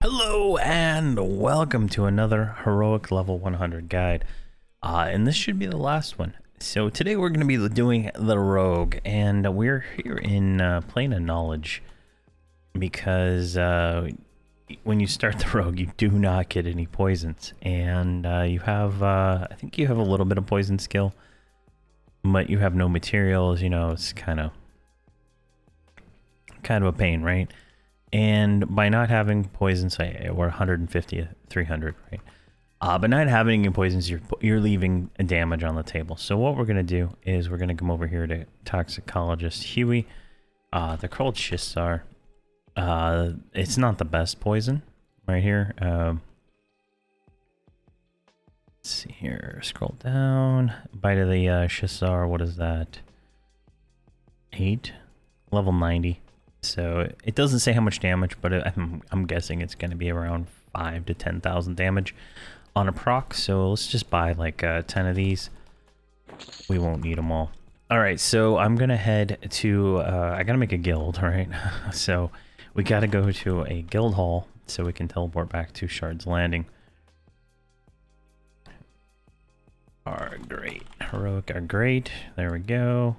Hello and welcome to another Heroic Level 100 guide. And this should be the last one. So today we're going to be doing the Rogue, and we're here in Plane of Knowledge because when you start the Rogue, you do not get any poisons, and you have, I think you have a little bit of poison skill, but you have no materials. You know, it's kind of a pain, right? And by not having poisons, we're 150, 300, right? But not having any poisons, you're leaving damage on the table. So what we're gonna do is we're gonna come over here to Toxicologist Huey. They're called Shisar. It's not the best poison right here. Let's see here. Scroll down. Bite of the Shisar. What is that? 8, level 90. So it doesn't say how much damage, but I'm guessing it's going to be around 5 to 10,000 damage on a proc. So let's just buy like 10 of these. We won't need them all. All right, so I'm going to head to, I got to make a guild, right? So we got to go to a guild hall so we can teleport back to Shard's Landing. Are great. Heroic are great. There we go.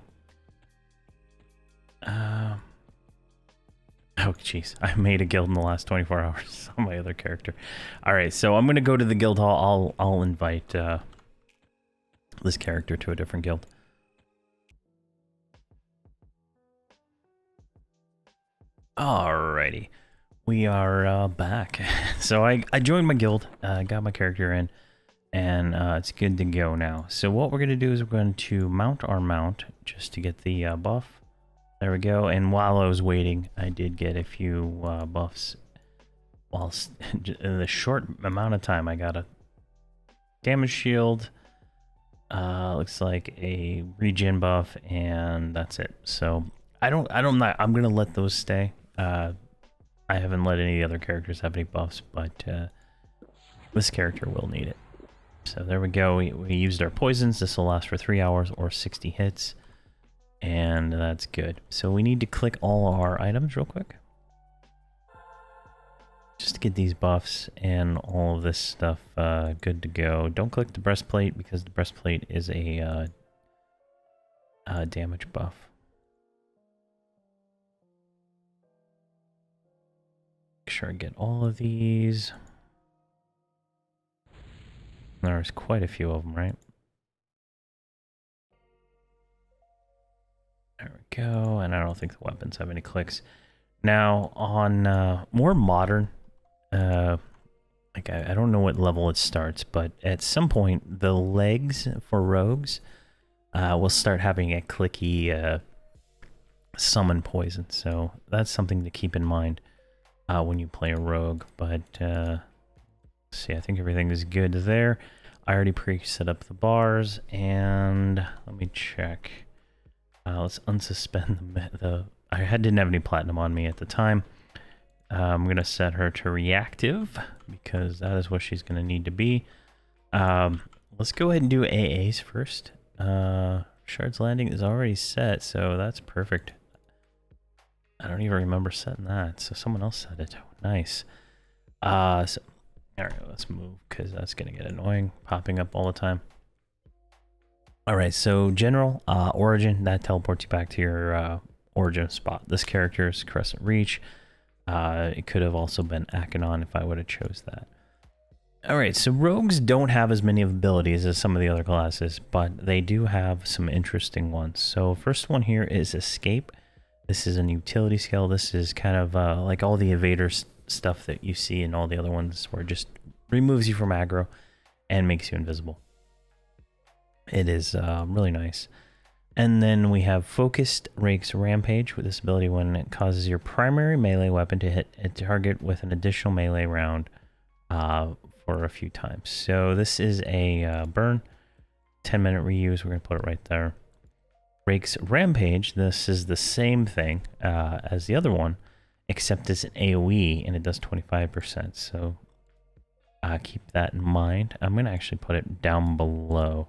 Oh, jeez. I made a guild in the last 24 hours on my other character. All right, so I'm going to go to the guild hall. I'll invite this character to a different guild. Alrighty. We are back. So I joined my guild, got my character in, and it's good to go now. So what we're going to do is we're going to mount our mount just to get the buff. There we go, and while I was waiting, I did get a few buffs. Whilst in the short amount of time, I got a damage shield, looks like a regen buff, and that's it. So I'm gonna let those stay. I haven't let any other characters have any buffs, but this character will need it. So there we go. We used our poisons. This will last for 3 hours or 60 hits. And that's good. So we need to click all our items real quick. Just to get these buffs and all of this stuff good to go. Don't click the breastplate because the breastplate is a damage buff. Make sure I get all of these. There's quite a few of them, right? There we go, and I don't think the weapons have any clicks. Now, on more modern, like I don't know what level it starts, but at some point, the legs for rogues will start having a clicky summon poison. So that's something to keep in mind when you play a rogue. But see, I think everything is good there. I already pre-set up the bars, and let me check. Let's unsuspend the I didn't have any platinum on me at the time. I'm going to set her to reactive because that is what she's going to need to be. Let's go ahead and do AAs first. Shard's Landing is already set, so that's perfect. I don't even remember setting that, so someone else set it. Nice. All right, let's move because that's going to get annoying, popping up all the time. All right, so general origin, that teleports you back to your origin spot. This character is Crescent Reach. It could have also been Akanon if I would have chose that. All right, so rogues don't have as many abilities as some of the other classes, but they do have some interesting ones. So first one here is Escape. This is a utility skill. This is kind of like all the evader stuff that you see in all the other ones, where it just removes you from aggro and makes you invisible. It is really nice. And then we have Focused Rake's Rampage with this ability when it causes your primary melee weapon to hit a target with an additional melee round for a few times. So this is a burn, 10-minute reuse. We're going to put it right there. Rake's Rampage, this is the same thing as the other one, except it's an AoE and it does 25%. So keep that in mind. I'm going to actually put it down below.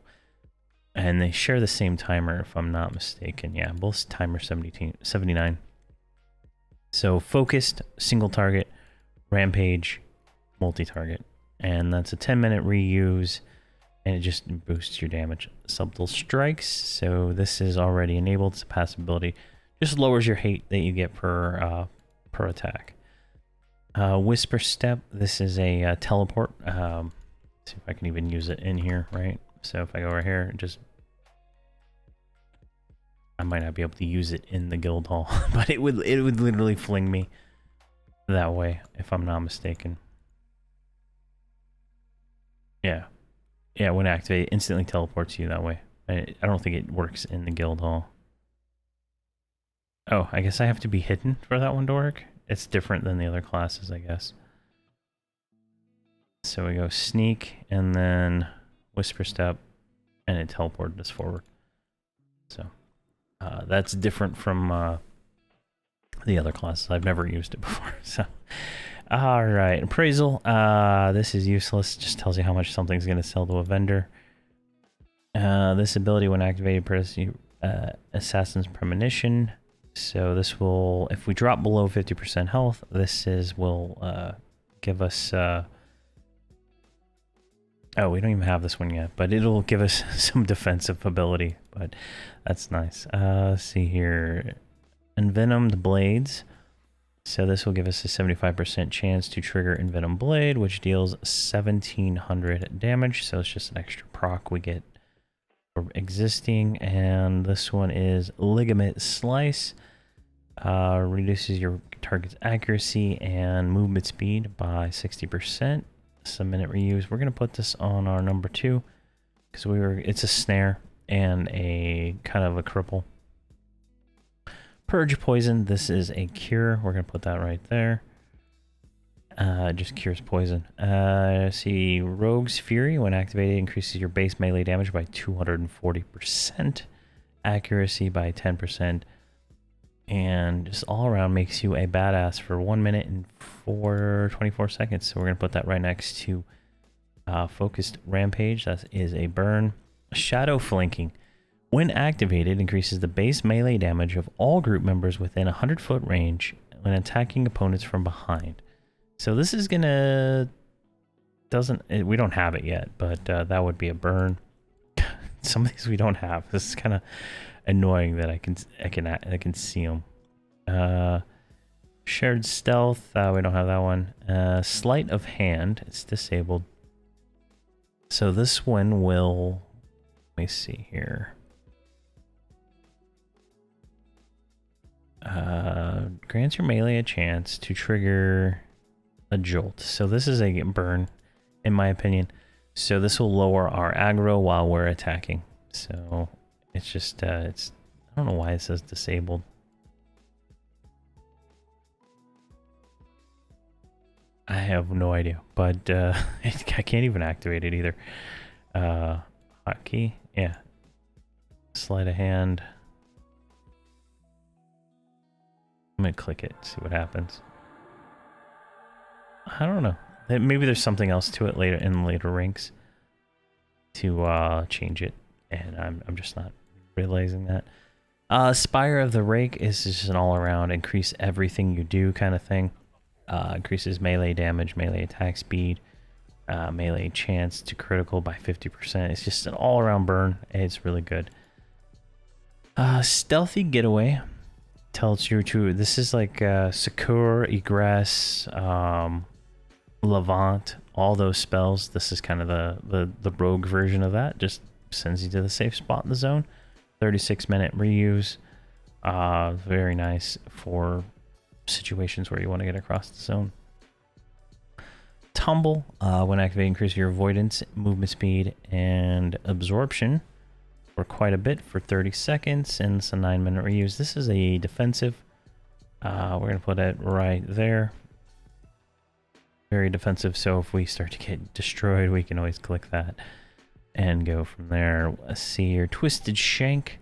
And they share the same timer, if I'm not mistaken. Yeah, both timer 79. So focused, single target, rampage, multi-target. And that's a 10-minute reuse, and it just boosts your damage. Subtle strikes, so this is already enabled. It's a passive ability. Just lowers your hate that you get per attack. Whisper Step, this is a teleport. See if I can even use it in here, right? So if I go over here, I might not be able to use it in the guild hall, but it would literally fling me that way, if I'm not mistaken. Yeah. Yeah, when activated, it instantly teleports you that way. I don't think it works in the guild hall. Oh, I guess I have to be hidden for that one to work? It's different than the other classes, I guess. So we go sneak, and then whisper step, and it teleported us forward. So that's different from the other classes. I've never used it before. So, all right, appraisal. This is useless. Just tells you how much something's going to sell to a vendor. This ability, when activated, produces Assassin's Premonition. So this will, if we drop below 50% health, will give us. Oh, we don't even have this one yet, but it'll give us some defensive ability. But that's nice. Let's see here. Envenomed Blades. So this will give us a 75% chance to trigger Envenomed Blade, which deals 1700 damage. So it's just an extra proc we get for existing. And this one is Ligament Slice. Reduces your target's accuracy and movement speed by 60%. Some minute reuse. We're gonna put this on our number 2 because it's a snare and a kind of a cripple. Purge Poison. This is a cure. We're gonna put that right there. Just cures poison. See, Rogue's Fury, when activated, increases your base melee damage by 240%, accuracy by 10%, and just all around makes you a badass for 1 minute and 24 seconds. So we're gonna put that right next to Focused Rampage. That is a burn. Shadow Flanking, when activated, increases the base melee damage of all group members within 100-foot range when attacking opponents from behind. So this is gonna we don't have it yet, but that would be a burn. Some of these we don't have. This is kind of annoying that I can see them. Shared Stealth, we don't have that one. Sleight of Hand, it's disabled. So this one will, let me see here. Grants your melee a chance to trigger a jolt. So this is a burn, in my opinion. So this will lower our aggro while we're attacking. So it's just, I don't know why it says disabled. I have no idea, but I can't even activate it either. Hotkey, yeah. Sleight of hand. I'm gonna click it, see what happens. I don't know. Maybe there's something else to it later in later ranks to change it, and I'm just not realizing that. Spire of the Rake is just an all-around increase everything you do kind of thing. Increases melee damage, melee attack speed, melee chance to critical by 50%. It's just an all-around burn. It's really good. Stealthy Getaway. Tells you to, this is like Secure, Egress, Levant, all those spells. This is kind of the rogue version of that. Just sends you to the safe spot in the zone. 36-minute reuse. Very nice for situations where you want to get across the zone. Tumble, when activated, increases your avoidance, movement speed, and absorption for quite a bit for 30 seconds, and it's a 9-minute reuse. This is a defensive. We're going to put it right there. Very defensive, so if we start to get destroyed, we can always click that and go from there. Let's see here. Twisted Shank.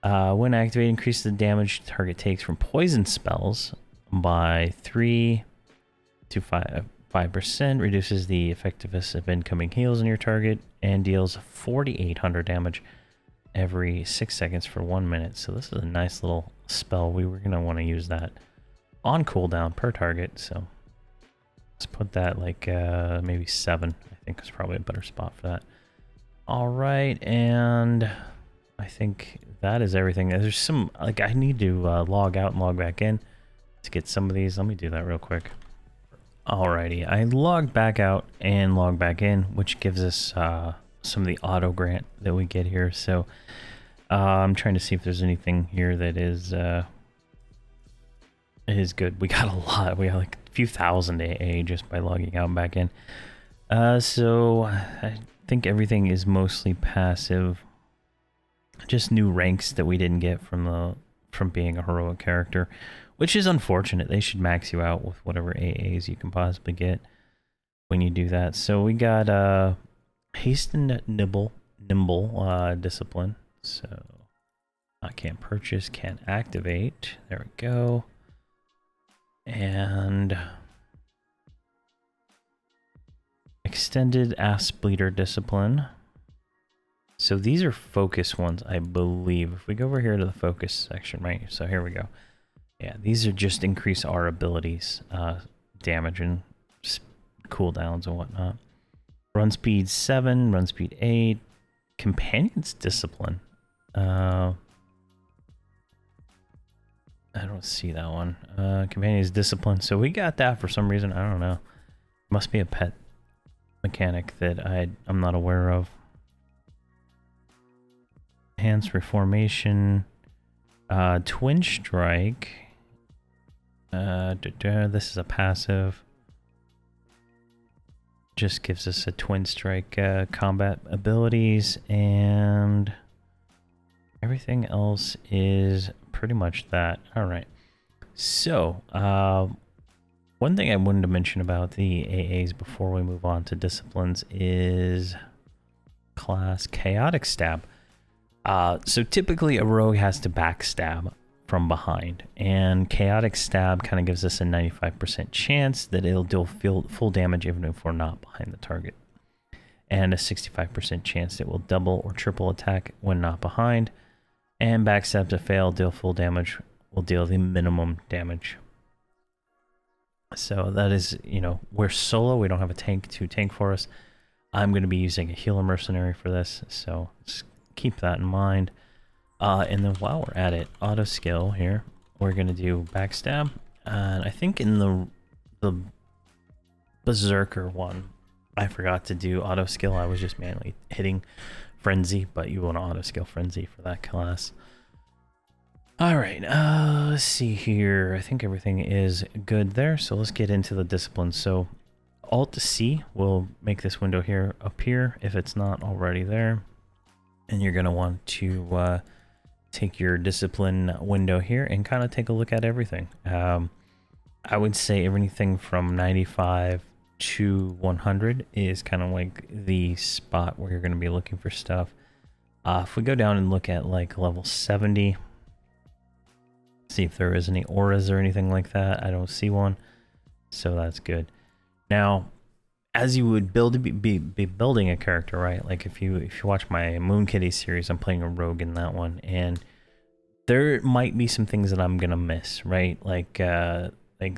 When activated, increases the damage the target takes from poison spells by 3 to 5%, reduces the effectiveness of incoming heals on your target, and deals 4,800 damage every 6 seconds for 1 minute. So this is a nice little spell. We were going to want to use that on cooldown per target. So let's put that like maybe 7. I think is probably a better spot for that. All right, and I think that is everything. There's some, like, I need to log out and log back in to get some of these. Let me do that real quick. Alrighty, I logged back out and logged back in, which gives us some of the auto grant that we get here. So I'm trying to see if there's anything here that is good. We got a lot. We got like a few thousand AA just by logging out and back in. So I think everything is mostly passive. Just new ranks that we didn't get from being a heroic character, which is unfortunate. They should max you out with whatever AAs you can possibly get when you do that. So we got hasten, nimble discipline. So I can't purchase, can't activate. There we go. And extended ass bleeder discipline. So these are focus ones, I believe. If we go over here to the focus section, right? So here we go. Yeah, these are just increase our abilities, damage and cooldowns and whatnot. Run speed 7, run speed 8. Companion's discipline. I don't see that one. Companion's discipline. So we got that for some reason. I don't know. Must be a pet mechanic that I'm not aware of. Enhanced reformation. Twin strike. This is a passive. Just gives us a twin strike combat abilities, and everything else is pretty much that. All right. So, one thing I wanted to mention about the AAs before we move on to disciplines is class chaotic stab. So typically a rogue has to backstab from behind, and chaotic stab kind of gives us a 95% chance that it'll deal full damage even if we're not behind the target, and a 65% chance it will double or triple attack when not behind. And backstab to fail, deal full damage, will deal the minimum damage. So that is, you know, we're solo, we don't have a tank to tank for us. I'm going to be using a healer mercenary for this, so just keep that in mind. And then while we're at it, auto skill here, we're going to do backstab. And I think in the berserker one, I forgot to do auto skill. I was just manually hitting frenzy, but you want to auto skill frenzy for that class. All right, let's see here. I think everything is good there. So let's get into the disciplines. So Alt C will make this window here appear if it's not already there. And you're going to want to take your discipline window here and kind of take a look at everything. I would say everything from 95 to 100 is kind of like the spot where you're going to be looking for stuff. If we go down and look at like level 70, see if there is any auras or anything like that. I don't see one, so that's good. Now, as you would be building a character, right? Like if you watch my Moon Kitty series, I'm playing a rogue in that one, and there might be some things that I'm gonna miss, right? Like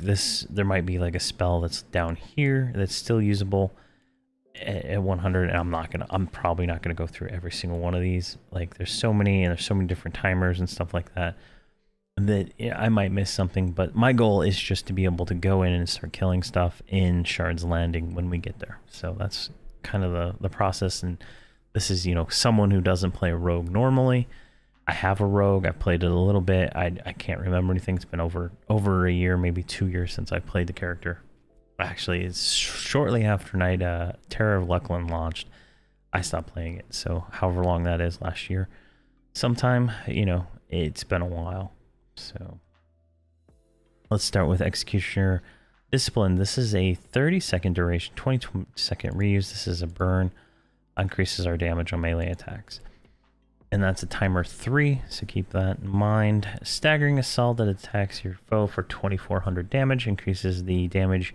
this, there might be like a spell that's down here that's still usable at 100, and I'm probably not gonna go through every single one of these. Like there's so many, and there's so many different timers and stuff like that, that I might miss something, but my goal is just to be able to go in and start killing stuff in Shard's Landing when we get there. So that's kind of the process, and this is, you know, someone who doesn't play a rogue normally. I have a rogue, I played it a little bit, I can't remember anything. It's been over a year, maybe 2 years since I played the character. Actually, it's shortly after Terror of Luckland launched, I stopped playing it. So however long that is, last year sometime, you know, it's been a while. So let's start with Executioner Discipline. This is a 30-second duration, 20-second reuse. This is a burn, increases our damage on melee attacks. And that's a timer 3, so keep that in mind. Staggering Assault that attacks your foe for 2400 damage, increases the damage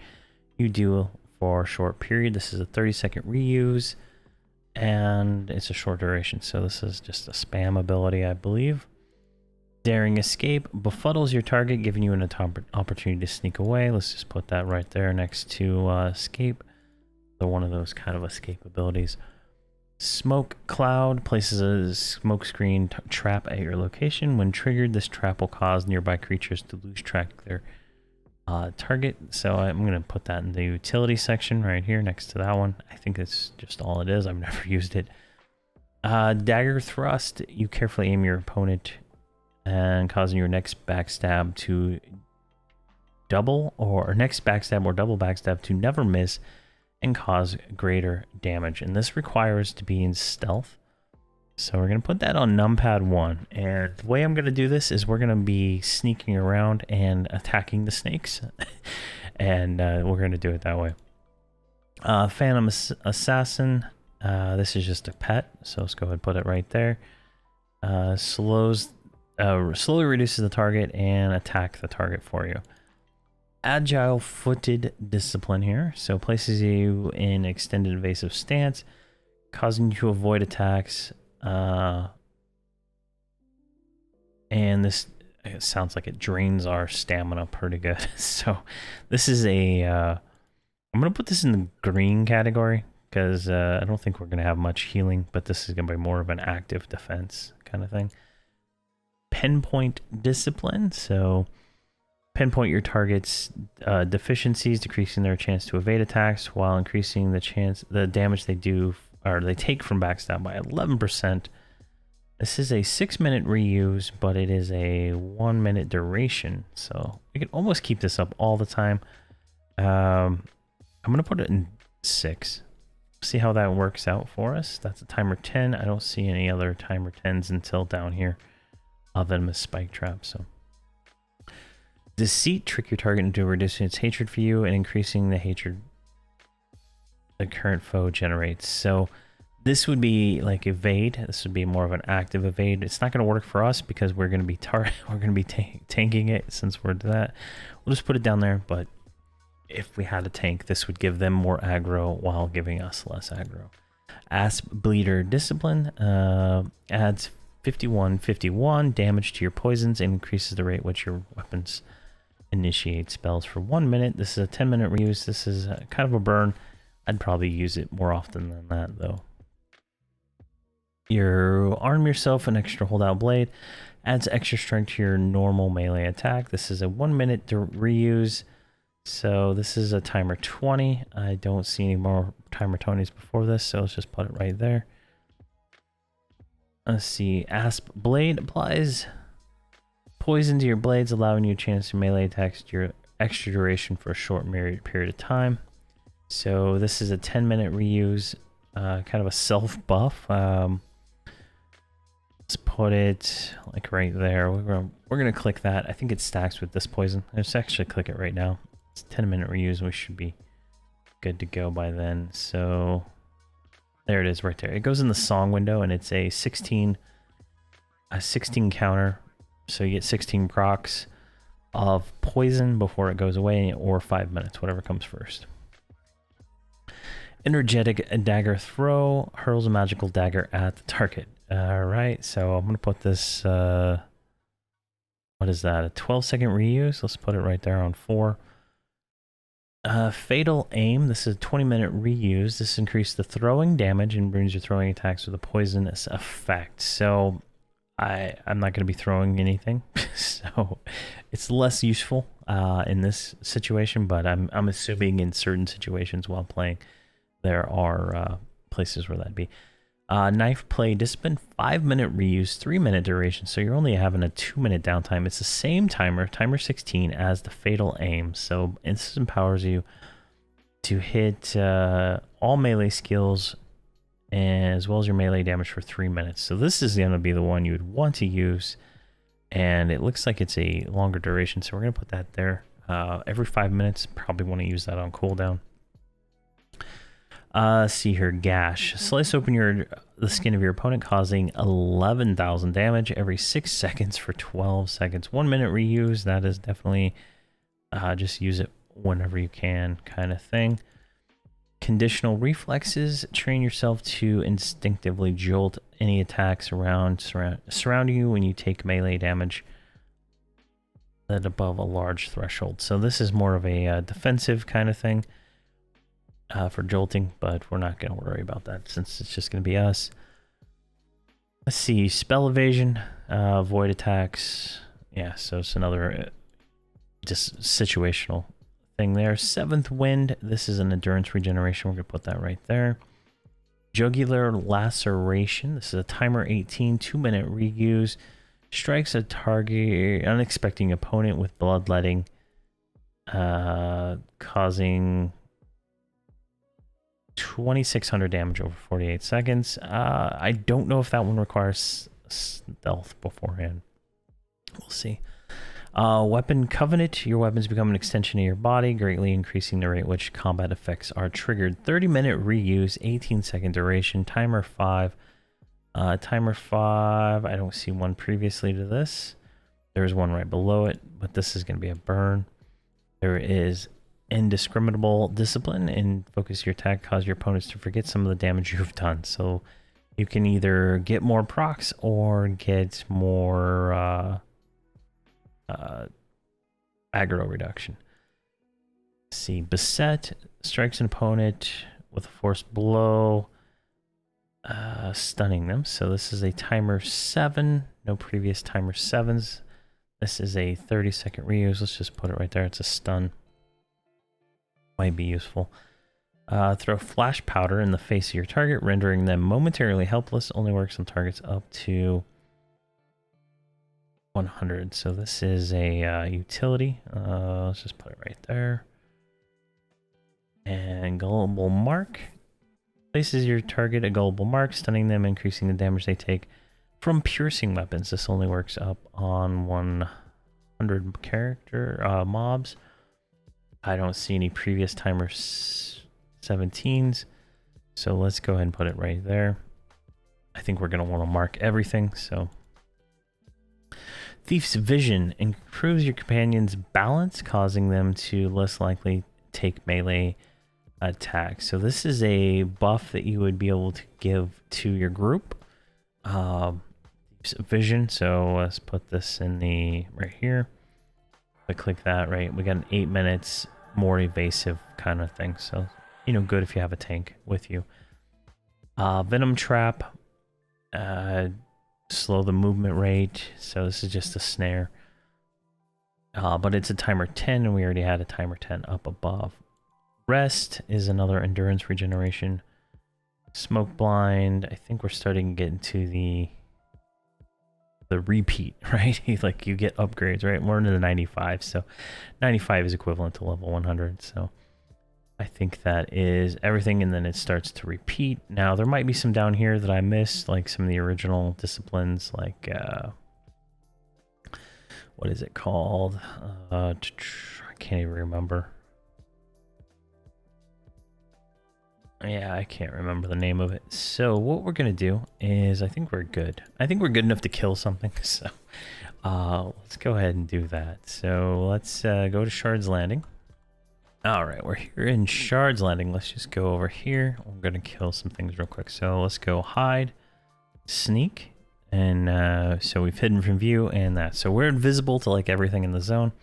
you do for a short period. This is a 30-second reuse, and it's a short duration, so this is just a spam ability, I believe. Daring escape befuddles your target, giving you an opportunity to sneak away. Let's just put that right there next to escape. So one of those kind of escape abilities. Smoke cloud places a smoke screen trap at your location. When triggered, this trap will cause nearby creatures to lose track of their target. So I'm going to put that in the utility section right here next to that one. I think that's just all it is. I've never used it. Dagger thrust. You carefully aim your opponent and causing your next backstab to double or double backstab to never miss and cause greater damage. And this requires to be in stealth. So we're going to put that on numpad 1. And the way I'm going to do this is we're going to be sneaking around and attacking the snakes. And we're going to do it that way. Phantom Assassin. This is just a pet. So let's go ahead and put it right there. Slowly reduces the target and attack the target for you. Agile footed discipline here. So places you in extended evasive stance, causing you to avoid attacks. And this sounds like it drains our stamina pretty good. So this is a, I'm going to put this in the green category because I don't think we're going to have much healing, but this is going to be more of an active defense kind of thing. Pinpoint discipline. So pinpoint your target's deficiencies, decreasing their chance to evade attacks while increasing the damage they do or they take from backstab by 11%. This is a 6-minute reuse, but it is a 1-minute duration. So we can almost keep this up all the time. I'm going to put it in 6. See how that works out for us. That's a timer 10. I don't see any other timer 10s until down here. Other than a spike trap. So deceit, trick your target into reducing its hatred for you and increasing the hatred the current foe generates. So this would be like evade. This would be more of an active evade. It's not going to work for us because we're going to be tanking it since we're that. We'll just put it down there. But if we had a tank, this would give them more aggro while giving us less aggro. Asp Bleeder Discipline adds 51 damage to your poisons and increases the rate which your weapons initiate spells for 1 minute. This is a 10-minute reuse. This is kind of a burn. I'd probably use it more often than that though. You arm yourself an extra holdout blade, adds extra strength to your normal melee attack. This is a 1-minute reuse. So this is a timer 20. I don't see any more timer 20s before this, so let's just put it right there. Let's see, Asp Blade applies poison to your blades, allowing you a chance to melee attacks to your extra duration for a short period of time. So this is a 10-minute reuse, kind of a self-buff. Let's put it like right there. We're gonna click that. I think it stacks with this poison. Let's actually click it right now. It's 10-minute reuse. We should be good to go by then. So there it is right there. It goes in the song window and it's a 16 counter. So you get 16 procs of poison before it goes away, or 5 minutes, whatever comes first. Energetic dagger throw hurls a magical dagger at the target. All right, so I'm going to put this, what is that? A 12-second reuse. Let's put it right there on 4. Fatal aim. This is a 20-minute reuse. This increases the throwing damage and brings your throwing attacks with a poisonous effect. So I'm not going to be throwing anything, so it's less useful in this situation. But I'm assuming in certain situations while playing, there are places where that'd be. Knife play discipline, 5-minute reuse, 3-minute duration. So you're only having a 2-minute downtime. It's the same timer 16, as the fatal aim. So this empowers you to hit all melee skills as well as your melee damage for 3 minutes. So this is going to be the one you would want to use. And it looks like it's a longer duration. So we're going to put that there. Every 5 minutes, probably want to use that on cooldown. See here, gash. Slice open the skin of your opponent, causing 11,000 damage every 6 seconds for 12 seconds. 1 minute reuse. That is definitely just use it whenever you can, kind of thing. Conditional reflexes. Train yourself to instinctively jolt any attacks surrounding you when you take melee damage at above a large threshold. So this is more of a defensive kind of thing for jolting, but we're not going to worry about that since it's just going to be us. Let's see, spell evasion, void attacks. Yeah, so it's another just situational thing there. Seventh wind. This is an endurance regeneration. We're going to put that right there. Jugular laceration. This is a timer 18, 2-minute reuse. Strikes a target, unexpecting opponent with bloodletting, causing 2,600 damage over 48 seconds. I don't know if that one requires stealth beforehand. We'll see. Weapon Covenant. Your weapons become an extension of your body, greatly increasing the rate at which combat effects are triggered. 30-minute reuse, 18-second duration, timer 5. Timer 5, I don't see one previously to this. There's one right below it, but this is going to be a burn. There is Indiscriminable Discipline, and focus your attack, cause your opponents to forget some of the damage you've done. So you can either get more procs or get more aggro reduction. Let's see, Beset strikes an opponent with a forced blow, stunning them. So this is a timer 7, no previous timer 7s. This is a 30-second reuse. Let's just put it right there. It's a stun. Might be useful. Throw flash powder in the face of your target, rendering them momentarily helpless. Only works on targets up to 100. So this is a utility. Let's just put it right there. And Gullible Mark. Places your target a gullible mark, stunning them, increasing the damage they take from piercing weapons. This only works up on 100 character mobs. I don't see any previous timer 17s, so let's go ahead and put it right there. I think we're going to want to mark everything. So Thief's Vision improves your companion's balance, causing them to less likely take melee attack. So this is a buff that you would be able to give to your group. Vision. So let's put this in the right here. I click that, right? We got an 8 minutes more evasive kind of thing. So, you know, good if you have a tank with you. Venom Trap. Slow the movement rate. So this is just a snare. But it's a timer 10 and we already had a timer 10 up above. Rest is another endurance regeneration. Smoke Blind. I think we're starting to get into the repeat, right? Like you get upgrades, right? We're into the 95, so 95 is equivalent to level 100. So I think that is everything, and then it starts to repeat. Now there might be some down here that I missed, like some of the original disciplines, like what is it called? I can't even remember. Yeah, I can't remember the name of it. So what we're going to do is I think we're good. I think we're good enough to kill something. So let's go ahead and do that. So let's go to Shard's Landing. All right, we're here in Shard's Landing. Let's just go over here. I'm going to kill some things real quick. So let's go hide, sneak. And so we've hidden from view and that. So we're invisible to like everything in the zone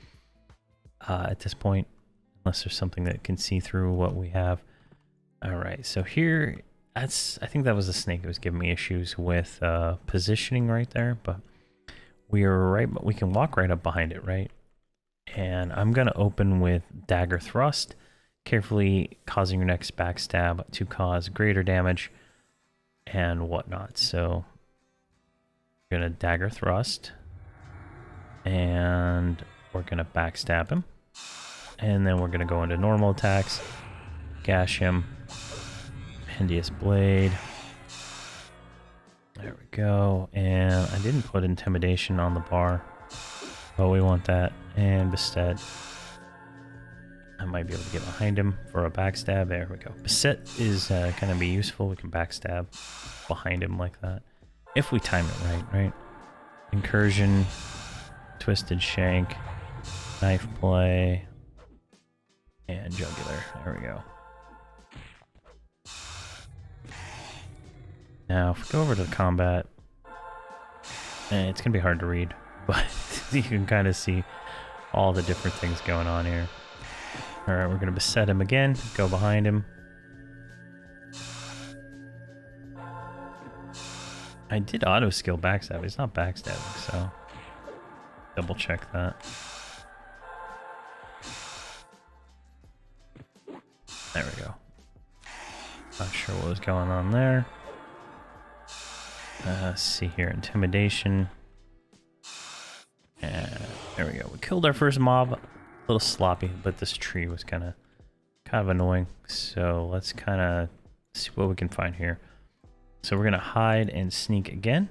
at this point, unless there's something that can see through what we have. All right, so here, I think that was the snake that was giving me issues with positioning right there, but we can walk right up behind it, right? And I'm gonna open with Dagger Thrust, carefully causing your next backstab to cause greater damage and whatnot. So we're gonna Dagger Thrust, and we're gonna backstab him, and then we're gonna go into normal attacks, gash him. Hideous Blade. There we go. And I didn't put Intimidation on the bar. Oh, we want that. And Beset. I might be able to get behind him for a backstab. There we go. Beset is going to be useful. We can backstab behind him like that. If we time it right? Incursion. Twisted Shank. Knife Play. And Jugular. There we go. Now, if we go over to the combat, it's going to be hard to read, but you can kind of see all the different things going on here. Alright, we're going to beset him again, go behind him. I did auto-skill backstab, he's not backstabbing, so double check that. There we go. Not sure what was going on there. Let's see here, intimidation. And there we go. We killed our first mob. A little sloppy, but this tree was kind of annoying. So let's kind of see what we can find here. So we're gonna hide and sneak again,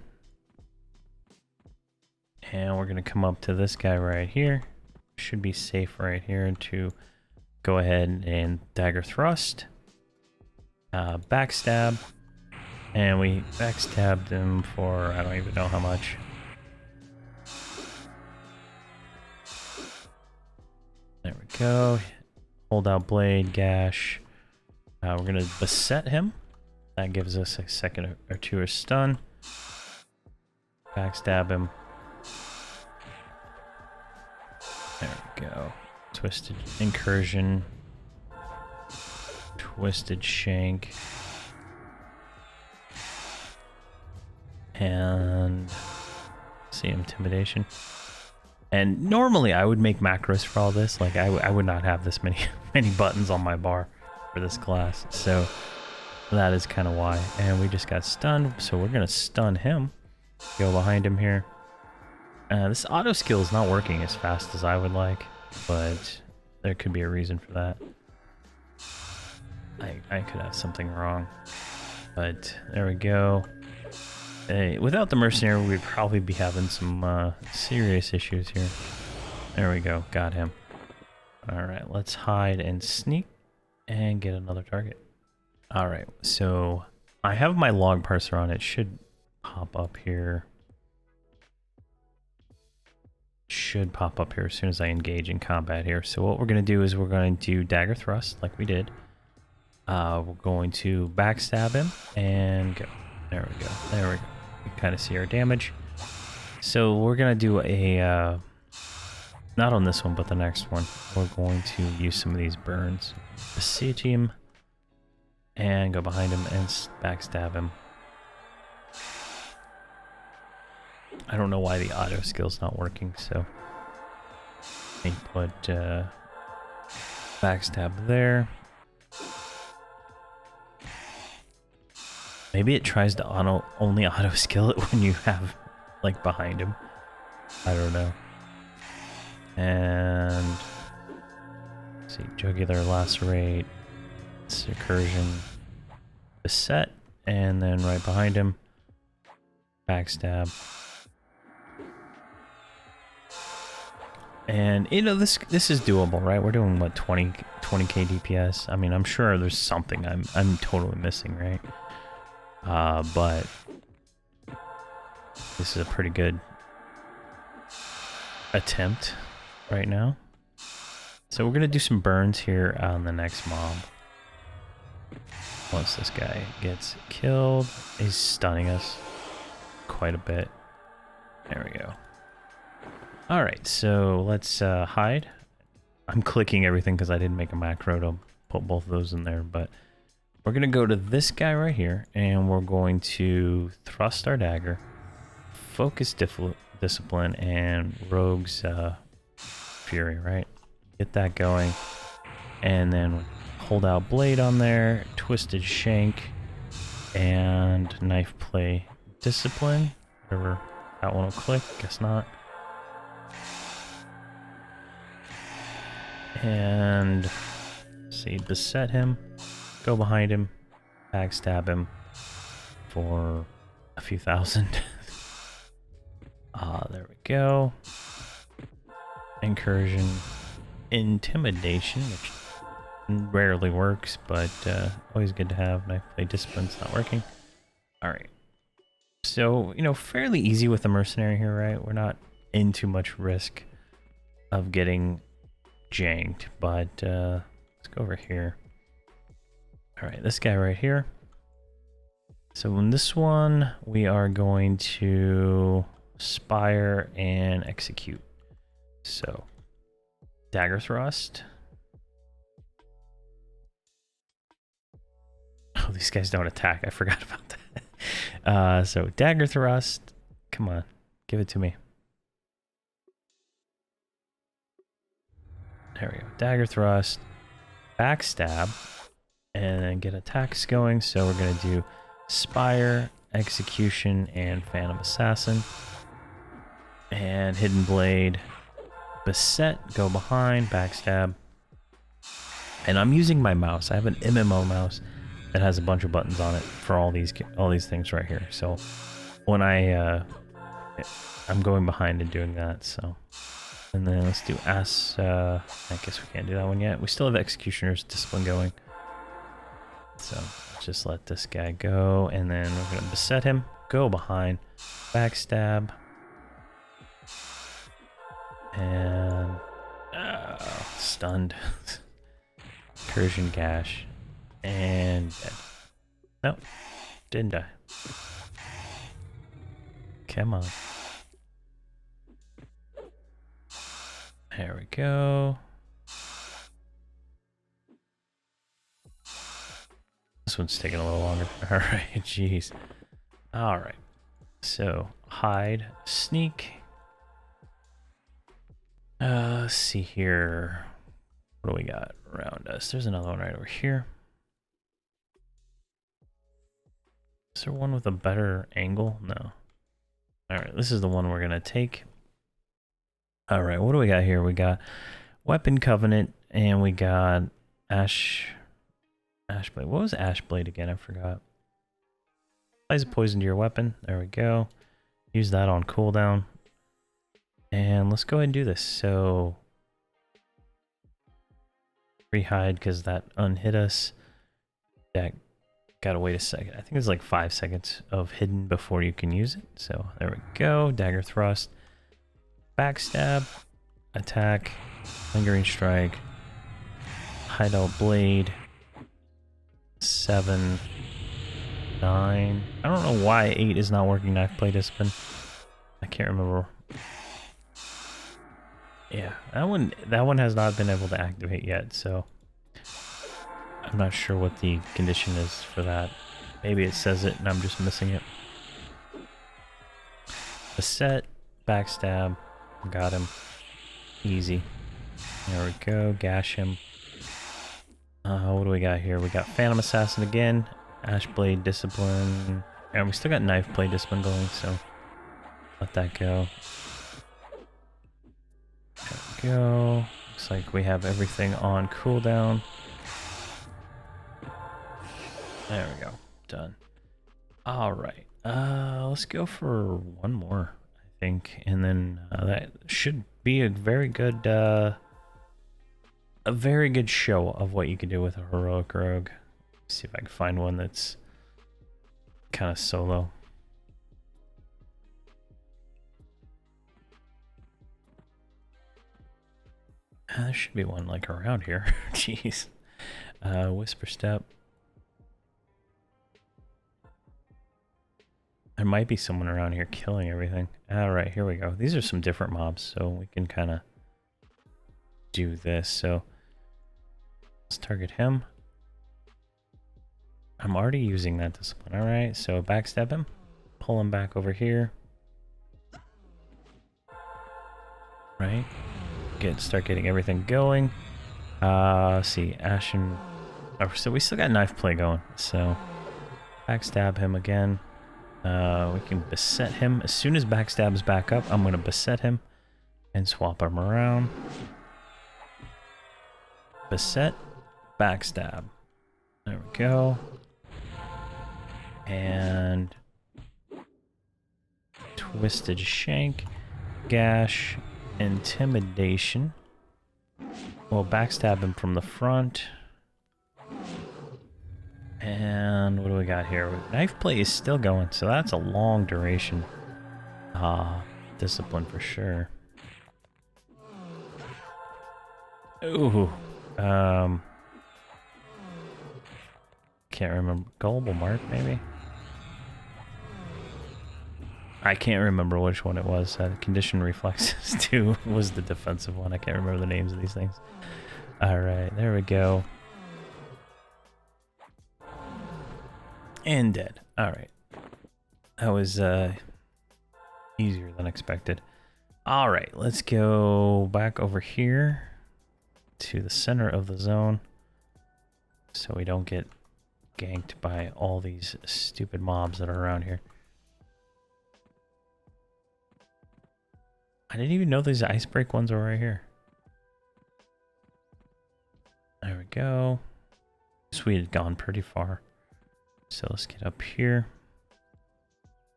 and we're gonna come up to this guy right here. Should be safe right here to go ahead and dagger thrust, backstab. And we backstabbed him for, I don't even know how much. There we go. Hold out blade, gash. We're going to beset him. That gives us a second or two of stun. Backstab him. There we go. Twisted incursion. Twisted shank. And see, intimidation. And normally I would make macros for all this. Like I would not have this many buttons on my bar for this class. So that is kind of why. And we just got stunned. So we're gonna stun him. Go behind him here. This auto skill is not working as fast as I would like, but there could be a reason for that. I could have something wrong, but there we go. Without the mercenary, we'd probably be having some serious issues here. There we go, got him. Alright, let's hide and sneak and get another target. Alright, so I have my log parser on. It should pop up here. Should pop up here as soon as I engage in combat here. So what we're going to do is we're going to dagger thrust like we did. We're going to backstab him and go. There we go. There we go. You can kind of see our damage. So we're going to do a, not on this one, but the next one. We're going to use some of these burns. Besiege him and go behind him and backstab him. I don't know why the auto skill's not working, so I put backstab there. Maybe it tries to only auto skill it when you have like behind him. I don't know. And let's see, jugular lacerate, incursion, beset, and then right behind him, backstab. And you know, this is doable, right? We're doing what, 20k DPS. I mean, I'm sure there's something I'm totally missing, right? But this is a pretty good attempt right now. So we're gonna do some burns here on the next mob. Once this guy gets killed, he's stunning us quite a bit. There we go. Alright, so let's hide. I'm clicking everything because I didn't make a macro to put both of those in there, but we're going to go to this guy right here, and we're going to thrust our dagger, focus discipline, and rogue's fury, right? Get that going, and then hold out blade on there, twisted shank, and knife play discipline. Whatever that one will click, guess not. And see, beset him, go behind him, backstab him for a few thousand. There we go. Incursion, intimidation, which rarely works, but always good to have. Knife play discipline's not working. All right. So, you know, fairly easy with the mercenary here, right? We're not in too much risk of getting janked, but let's go over here. All right, this guy right here. So in this one, we are going to spire and execute. So dagger thrust. Oh, these guys don't attack. I forgot about that. So dagger thrust. Come on, give it to me. There we go. Dagger thrust, backstab, and then get attacks going. So we're going to do spire, execution, and phantom assassin. And hidden blade, beset, go behind, backstab. And I'm using my mouse. I have an MMO mouse that has a bunch of buttons on it for all these things right here. So when I'm going behind and doing that. So, and then let's do I guess we can't do that one yet. We still have executioner's discipline going. So just let this guy go, and then we're gonna beset him, go behind, backstab, and stunned. Incursion gash, and dead. Nope, didn't die. Come on. There we go. This one's taking a little longer. All right, jeez. All right. So hide, sneak. Let's see here. What do we got around us? There's another one right over here. Is there one with a better angle? No. All right, this is the one we're gonna take. All right, what do we got here? We got Weapon Covenant, and we got Ashblade. What was Ashblade again? I forgot. Applies a poison to your weapon. There we go. Use that on cooldown. And let's go ahead and do this. So rehide because that unhit us. That gotta wait a second. I think it's like 5 seconds of hidden before you can use it. So there we go. Dagger thrust, backstab, attack, lingering strike, hideout blade. 7, 9. I don't know why 8 is not working. Knife play discipline. I can't remember. Yeah, that one has not been able to activate yet, so I'm not sure what the condition is for that. Maybe it says it and I'm just missing it. Beset, backstab, got him. Easy. There we go, gash him. What do we got here? We got Phantom Assassin again, Ashblade Discipline, and we still got Knife Blade Discipline going, so let that go. There we go. Looks like we have everything on cooldown. There we go. Done. Alright. Let's go for one more, I think, and then that should be a very good show of what you can do with a heroic rogue. Let's see if I can find one that's kind of solo. There should be one like around here. Jeez. Whisper Step. There might be someone around here killing everything. Alright, here we go. These are some different mobs, so we can kind of do this. So let's target him. I'm already using that discipline. Alright, so backstab him. Pull him back over here. Right. Start getting everything going. Let's see. Ashen. Oh, so we still got knife play going. So backstab him again. We can beset him. As soon as backstab is back up, I'm going to beset him and swap him around. Beset, backstab. There we go. And Twisted Shank, Gash, Intimidation. We'll backstab him from the front. And what do we got here? Knife play is still going, so that's a long duration. Discipline for sure. Ooh. Can't remember. Gullible Mark, maybe? I can't remember which one it was. Condition reflexes 2 was the defensive one. I can't remember the names of these things. Alright, there we go. And dead. Alright. That was easier than expected. Alright, let's go back over here to the center of the zone so we don't get ganked by all these stupid mobs that are around here. I didn't even know these ice break ones were right here. There we go. So we had gone pretty far. So let's get up here.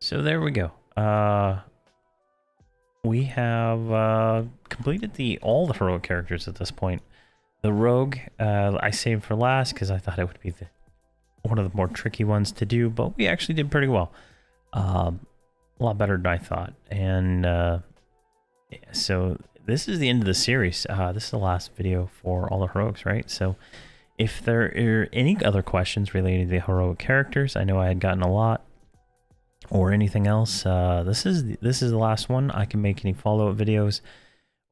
So there we go. We have completed all the heroic characters at this point. The rogue, I saved for last because I thought it would be one of the more tricky ones to do, but we actually did pretty well. A lot better than I thought. And so this is the end of the series. This is the last video for all the heroics, right? So if there are any other questions related to the heroic characters, I know I had gotten a lot, or anything else, this is the last one. I can make any follow-up videos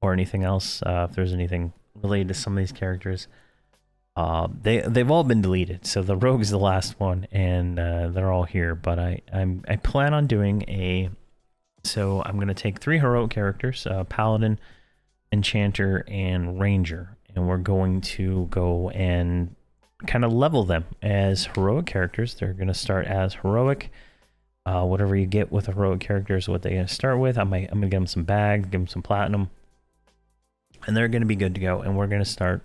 or anything else if there's anything related to some of these characters. They've all been deleted, so the rogue is the last one, and they're all here. But I plan on doing so I'm going to take 3 heroic characters, Paladin, Enchanter, and Ranger, and we're going to go and kind of level them as heroic characters. They're going to start as heroic. Whatever you get with a heroic character is what they're going to start with. I'm going to give them some bags, give them some platinum, and they're going to be good to go. And we're going to start.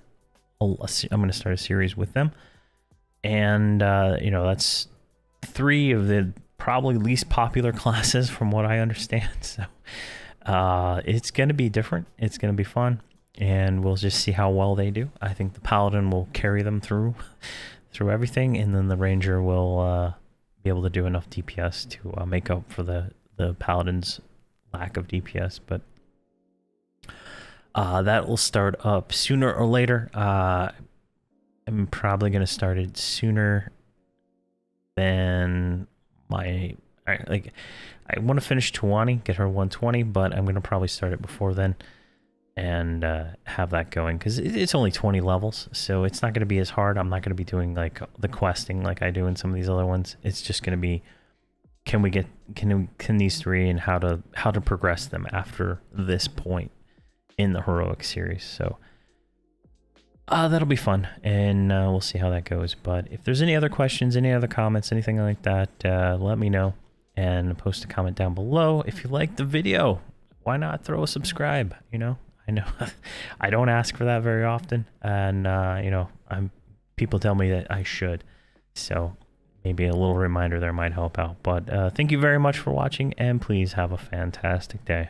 I'm going to start a series with them, and you know, that's 3 of the probably least popular classes from what I understand. So it's going to be different. It's going to be fun, and we'll just see how well they do. I think the Paladin will carry them through everything, and then the Ranger will be able to do enough DPS to make up for the Paladin's lack of DPS. But that will start up sooner or later. I'm probably going to start it sooner than I want to finish Tuani, get her 120, but I'm going to probably start it before then and have that going, because it's only 20 levels, so it's not going to be as hard. I'm not going to be doing like the questing like I do in some of these other ones. It's just going to be, can these 3 and how to progress them after this point in the heroic series. So that'll be fun, and we'll see how that goes. But if there's any other questions, any other comments, anything like that, let me know and post a comment down below. If you liked the video, why not throw a subscribe? You know, I know I don't ask for that very often, and you know, people tell me that I should, so maybe a little reminder there might help out. But thank you very much for watching, and please have a fantastic day.